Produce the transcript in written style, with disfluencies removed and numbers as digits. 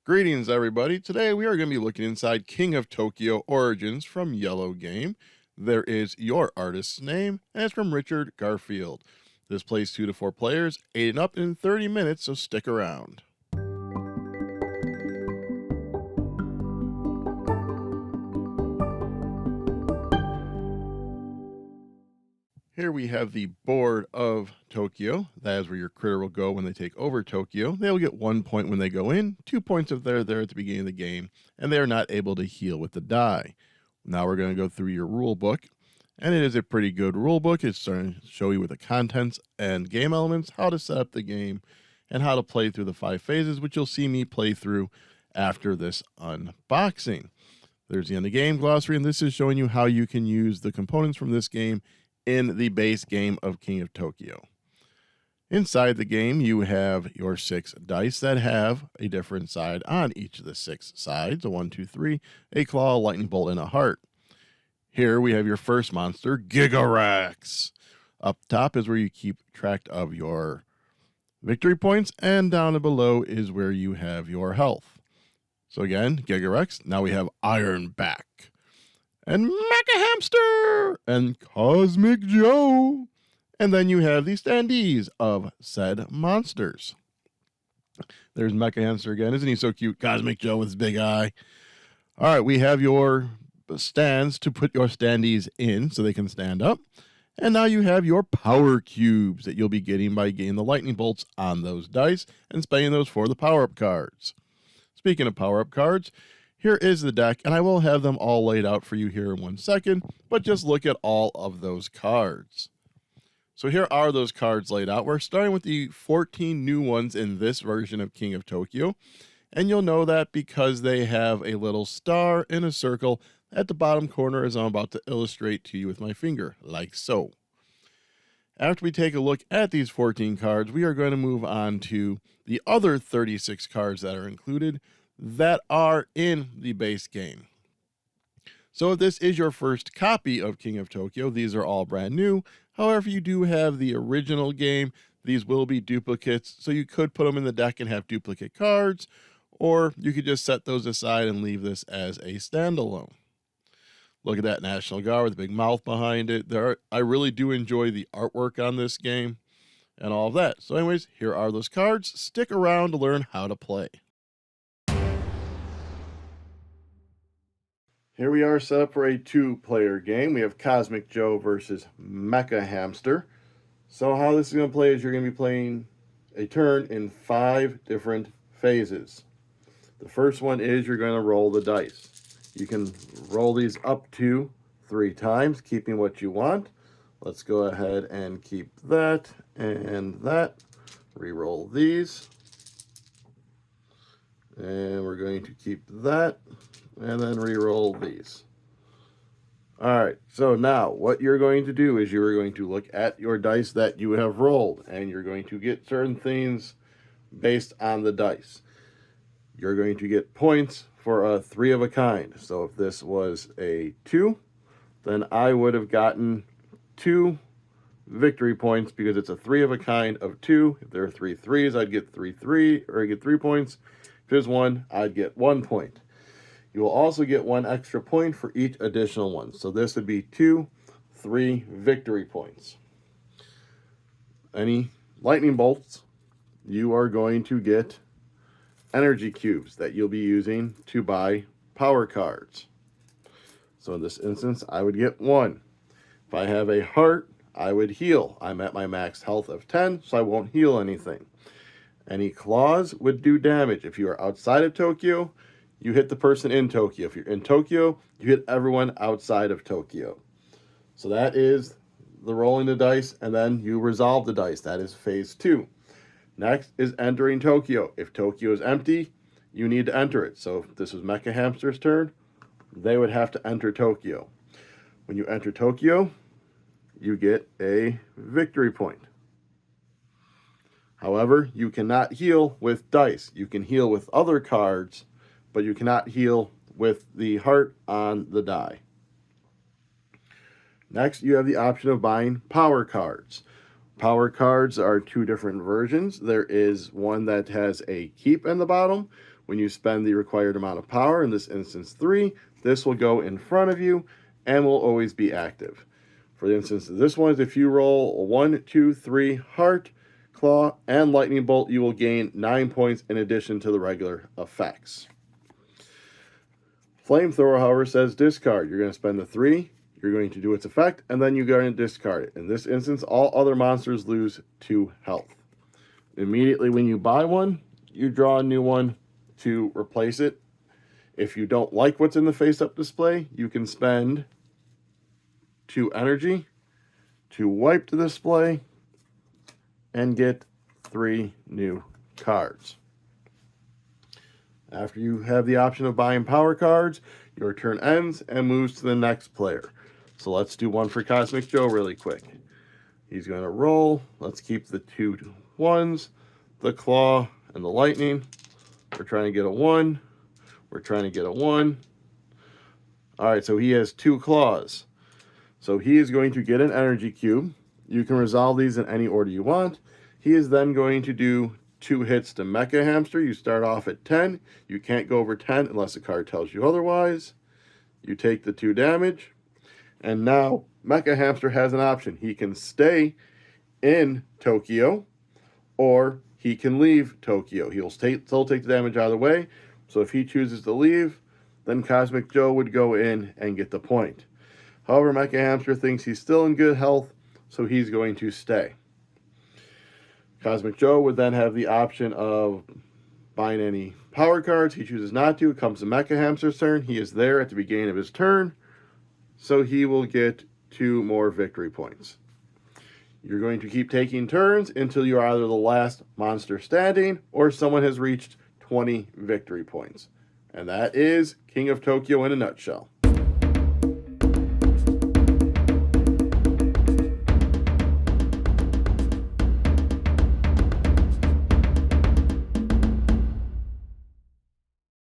Greetings, everybody. Today we are going to be looking inside King of Tokyo Origins from IELLO Game. There is your artist's name, and it's from Richard Garfield. This plays 2 to 4 players, 8 and up in 30 minutes, so stick around. Here we have the board of Tokyo. That is where your critter will go when they take over Tokyo. They'll get 1 point when they go in, 2 points if they're there at the beginning of the game, and they are not able to heal with the die. Now we're going to go through your rule book, and it is a pretty good rule book. It's going to show you with the contents and game elements, how to set up the game, and how to play through the 5 phases, which you'll see me play through after this unboxing. There's the end of game glossary, and this is showing you how you can use the components from this game in the base game of King of Tokyo. Inside the game, you have your 6 dice that have a different side on each of the 6 sides, a 1, 2, 3, a claw, a lightning bolt, and a heart. Here we have your first monster, Gigarex. Up top is where you keep track of your victory points, and down below is where you have your health. So again, Gigarex. Now we have Ironback, and Mecha Hamster, and Cosmic Joe. And then you have the standees of said monsters. There's Mecha Hamster again. Isn't he so cute? Cosmic Joe with his big eye. All right, we have your stands to put your standees in so they can stand up. And now you have your power cubes that you'll be getting by getting the lightning bolts on those dice and spending those for the power-up cards. Speaking of power-up cards, here is the deck, and I will have them all laid out for you here in 1 second, but just look at all of those cards. So here are those cards laid out. We're starting with the 14 new ones in this version of King of Tokyo, and you'll know that because they have a little star in a circle at the bottom corner, as I'm about to illustrate to you with my finger, like so. After we take a look at these 14 cards, we are going to move on to the other 36 cards that are included that are in the base game. So if this is your first copy of King of Tokyo, these are all brand new. However, you do have the original game. These will be duplicates, so you could put them in the deck and have duplicate cards, or you could just set those aside and leave this as a standalone. Look at that National Guard with a big mouth behind it. I really do enjoy the artwork on this game and all of that. So anyways, here are those cards. Stick around to learn how to play. Here we are set up for a 2-player game. We have Cosmic Joe versus Mecha Hamster. So how this is going to play is you're going to be playing a turn in 5 different phases. The first one is you're going to roll the dice. You can roll these up to 3 times, keeping what you want. Let's go ahead and keep that and that. Reroll these. And we're going to keep that. And then re-roll these. All right, so now what you're going to do is you're going to look at your dice that you have rolled, and you're going to get certain things based on the dice. You're going to get points for a 3 of a kind. So if this was a 2, then I would have gotten 2 victory points because it's a 3 of a kind of 2. If there are 3 threes, I'd get 3 points. If there's 1, I'd get 1 point. You will also get 1 extra point for each additional one. So this would be 2, 3 victory points. Any lightning bolts, you are going to get energy cubes that you'll be using to buy power cards. So in this instance, I would get 1. If I have a heart, I would heal. I'm at my max health of 10, so I won't heal anything. Any claws would do damage. If you are outside of Tokyo, you hit the person in Tokyo. If you're in Tokyo, you hit everyone outside of Tokyo. So that is the rolling the dice, and then you resolve the dice. That is phase 2. Next is entering Tokyo. If Tokyo is empty, you need to enter it. So if this was Mecha Hamster's turn, they would have to enter Tokyo. When you enter Tokyo, you get a victory point. However, you cannot heal with dice. You can heal with other cards, but you cannot heal with the heart on the die. Next, you have the option of buying power cards. Power cards are 2 different versions. There is one that has a keep in the bottom, when you spend the required amount of power, in this instance 3, this will go in front of you and will always be active. For the instance of this one, if you roll a 1, 2, 3, heart, claw, and lightning bolt, you will gain 9 points in addition to the regular effects. Flamethrower, however, says discard. You're going to spend the 3, you're going to do its effect, and then you're going to discard it. In this instance, all other monsters lose 2 health. Immediately when you buy one, you draw a new one to replace it. If you don't like what's in the face-up display, you can spend 2 energy to wipe the display and get 3 new cards. After you have the option of buying power cards, your turn ends and moves to the next player. So let's do one for Cosmic Joe really quick. He's going to roll. Let's keep the 2 1s, the claw, and the lightning. We're trying to get a 1. We're trying to get a 1. All right, so he has 2 claws. So he is going to get an energy cube. You can resolve these in any order you want. He is then going to do 2 hits to Mecha Hamster. You start off at 10. You can't go over 10 unless the card tells you otherwise. You take the 2 damage. And now Mecha Hamster has an option. He can stay in Tokyo, or he can leave Tokyo. He'll still take the damage out of the way. So if he chooses to leave, then Cosmic Joe would go in and get the point. However, Mecha Hamster thinks he's still in good health, so he's going to stay. Cosmic Joe would then have the option of buying any power cards. He chooses not to. It comes to Mecha Hamster's turn. He is there at the beginning of his turn, so he will get 2 more victory points. You're going to keep taking turns until you are either the last monster standing or someone has reached 20 victory points. And that is King of Tokyo in a nutshell.